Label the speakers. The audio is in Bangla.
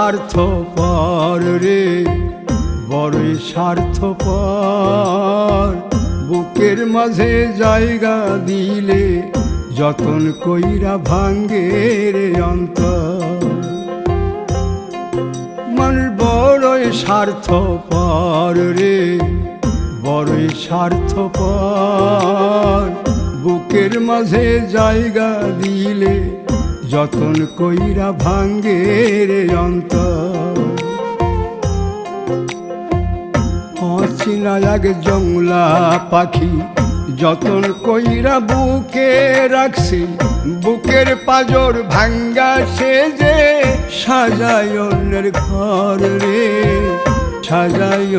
Speaker 1: স্বার্থপর রে, বড়ই স্বার্থপর। বুকের মাঝে জায়গা দিলে যতন কইরা ভাঙ্গে রে অন্তর। মানুষ বড়ই স্বার্থপর রে, বড়ই স্বার্থপর। বুকের মাঝে জায়গা দিলে যতন কইরা ভাঙ্গে রে অন্তর। অচিনা এক জংলা পাখি যতন কইরা বুকে রাখছি, বুকের পাজর ভাঙ্গা সে যে সাজায় অন্যের ঘর রে, সাজায়